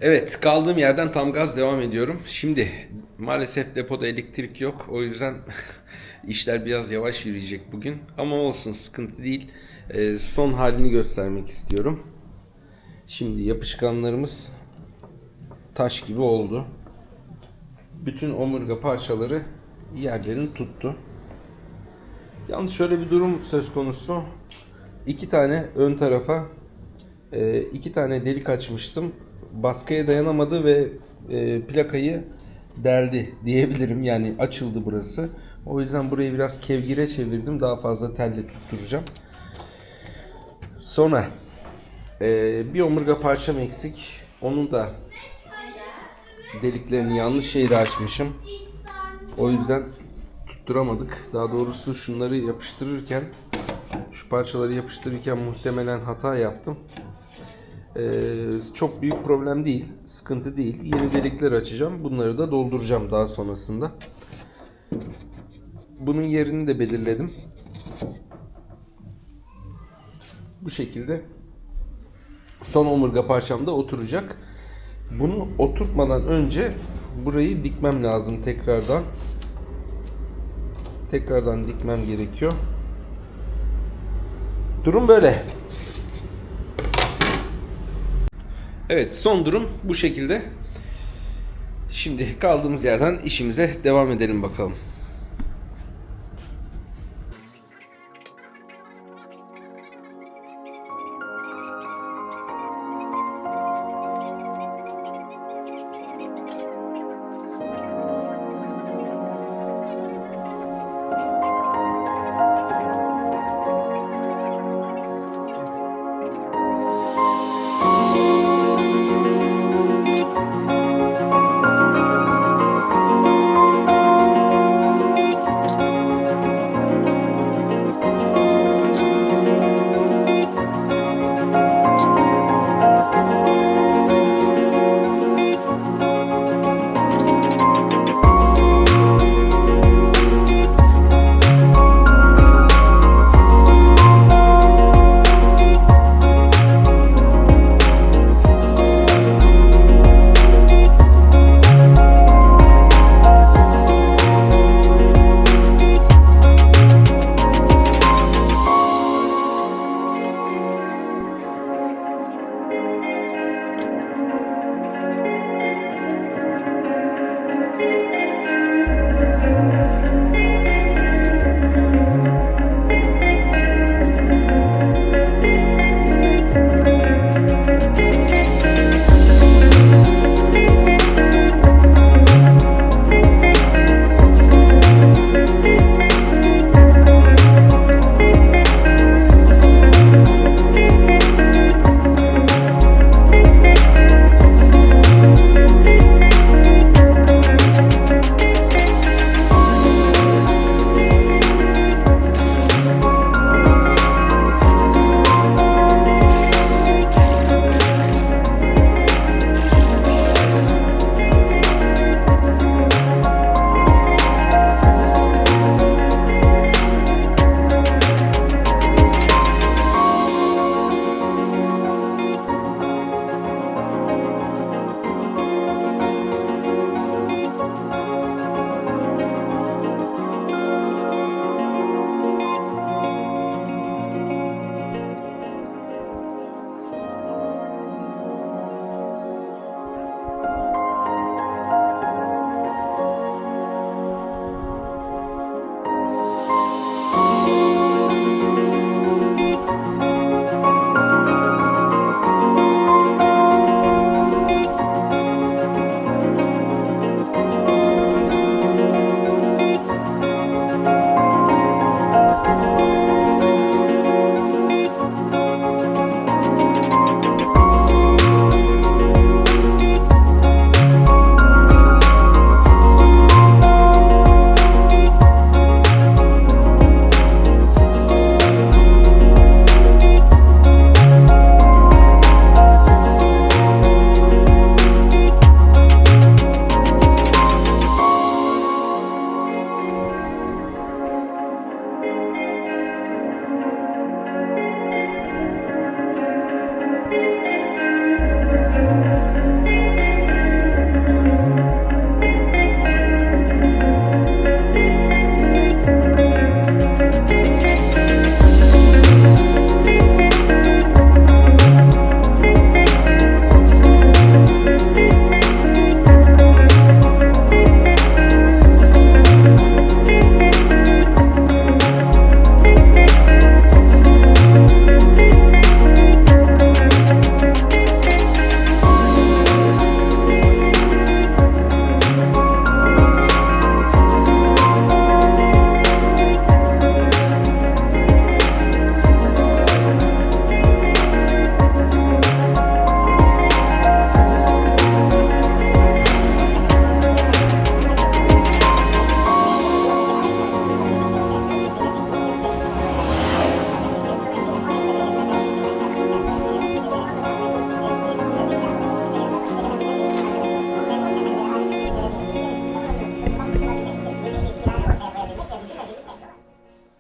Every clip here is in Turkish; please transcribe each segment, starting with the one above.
Evet, kaldığım yerden tam gaz devam ediyorum. Şimdi maalesef depoda elektrik yok. O yüzden işler biraz yavaş yürüyecek bugün. Ama olsun, sıkıntı değil. Son halini göstermek istiyorum. Şimdi yapışkanlarımız taş gibi oldu. Bütün omurga parçaları yerlerini tuttu. Yalnız şöyle bir durum söz konusu. İki tane ön tarafa iki tane delik açmıştım. Baskıya dayanamadı ve plakayı deldi diyebilirim. Yani açıldı burası. O yüzden burayı biraz kevgire çevirdim. Daha fazla telle tutturacağım. Sonra bir omurga parçam eksik. Onun da deliklerini yanlış yere açmışım. O yüzden tutturamadık. Daha doğrusu şunları yapıştırırken, şu parçaları yapıştırırken muhtemelen hata yaptım. Çok büyük problem değil, sıkıntı değil. Yeni delikler açacağım. Bunları da dolduracağım daha sonrasında. Bunun yerini de belirledim. Bu şekilde son omurga parçam da oturacak. Bunu oturtmadan önce burayı dikmem lazım tekrardan. Tekrardan dikmem gerekiyor. Durum böyle. Evet, son durum bu şekilde. Şimdi kaldığımız yerden işimize devam edelim bakalım.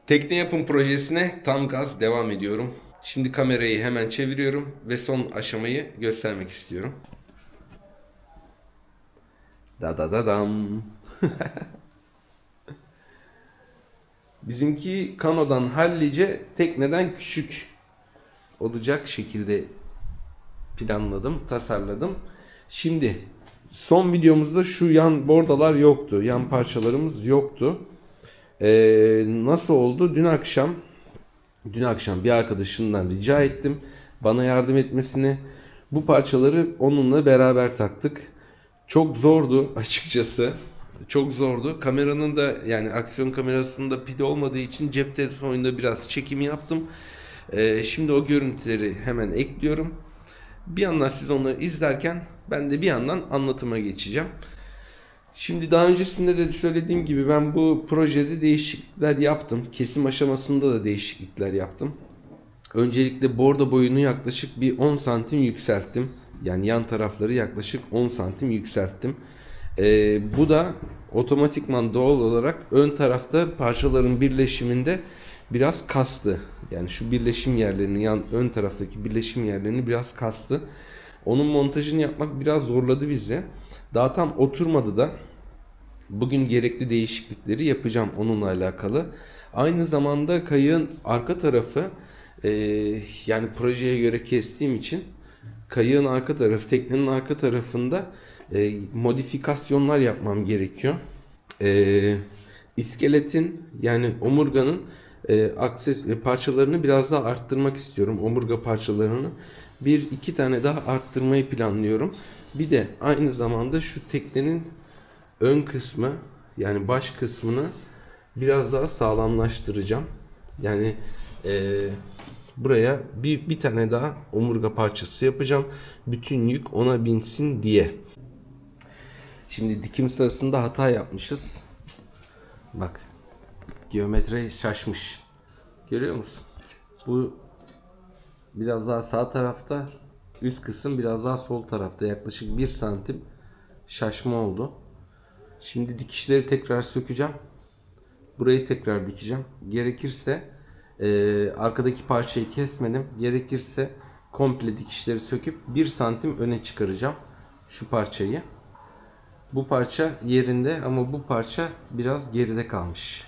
Tekne yapım projesine tam gaz devam ediyorum. Şimdi kamerayı hemen çeviriyorum ve son aşamayı göstermek istiyorum. Da da da dam. Bizimki kanodan hallice, tekneden küçük olacak şekilde planladım, tasarladım. Şimdi son videomuzda şu yan bordalar yoktu. Yan parçalarımız yoktu. Nasıl oldu? Dün akşam bir arkadaşımdan rica ettim bana yardım etmesini. Bu parçaları onunla beraber taktık. Çok zordu açıkçası. Çok zordu. Kameranın da, yani aksiyon kamerasında pil olmadığı için cep telefonuyla biraz çekim yaptım. Şimdi o görüntüleri hemen ekliyorum. Bir yandan siz onları izlerken ben de bir yandan anlatıma geçeceğim. Şimdi daha öncesinde de söylediğim gibi ben bu projede değişiklikler yaptım. Kesim aşamasında da değişiklikler yaptım. Öncelikle bordo boyunu yaklaşık bir 10 santim yükselttim. Yani yan tarafları yaklaşık 10 santim yükselttim. Bu da otomatikman doğal olarak ön tarafta parçaların birleşiminde biraz kastı. Yani şu birleşim yerlerini, ön taraftaki birleşim yerlerini biraz kastı. Onun montajını yapmak biraz zorladı bizi. Daha tam oturmadı da. Bugün gerekli değişiklikleri yapacağım onunla alakalı. Aynı zamanda kayığın arka tarafı, yani projeye göre kestiğim için kayığın arka tarafı, teknenin arka tarafında modifikasyonlar yapmam gerekiyor. İskeletin, yani omurganın parçalarını biraz daha arttırmak istiyorum. Omurga parçalarını bir iki tane daha arttırmayı planlıyorum. Bir de aynı zamanda şu teknenin ön kısmı, yani baş kısmını biraz daha sağlamlaştıracağım. Yani buraya bir tane daha omurga parçası yapacağım. Bütün yük ona binsin diye. Şimdi dikim sırasında hata yapmışız. Bak, geometri şaşmış. Görüyor musun? Bu biraz daha sağ tarafta, üst kısım biraz daha sol tarafta. Yaklaşık 1 santim şaşma oldu. Şimdi dikişleri tekrar sökeceğim. Burayı tekrar dikeceğim. Gerekirse arkadaki parçayı kesmedim. Gerekirse komple dikişleri söküp 1 santim öne çıkaracağım şu parçayı. Bu parça yerinde ama bu parça biraz geride kalmış.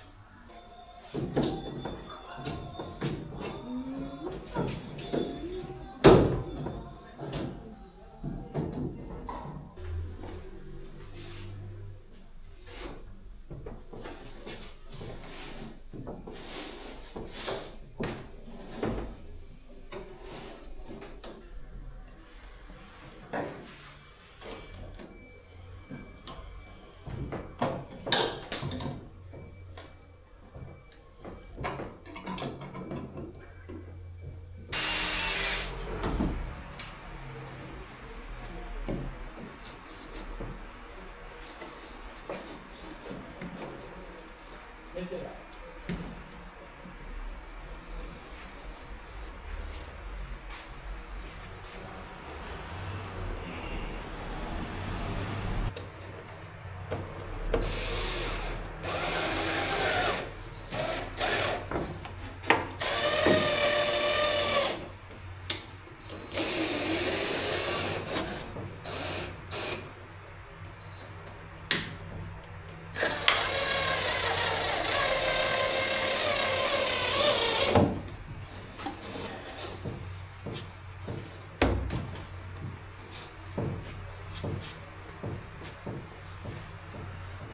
Mesela Thank you.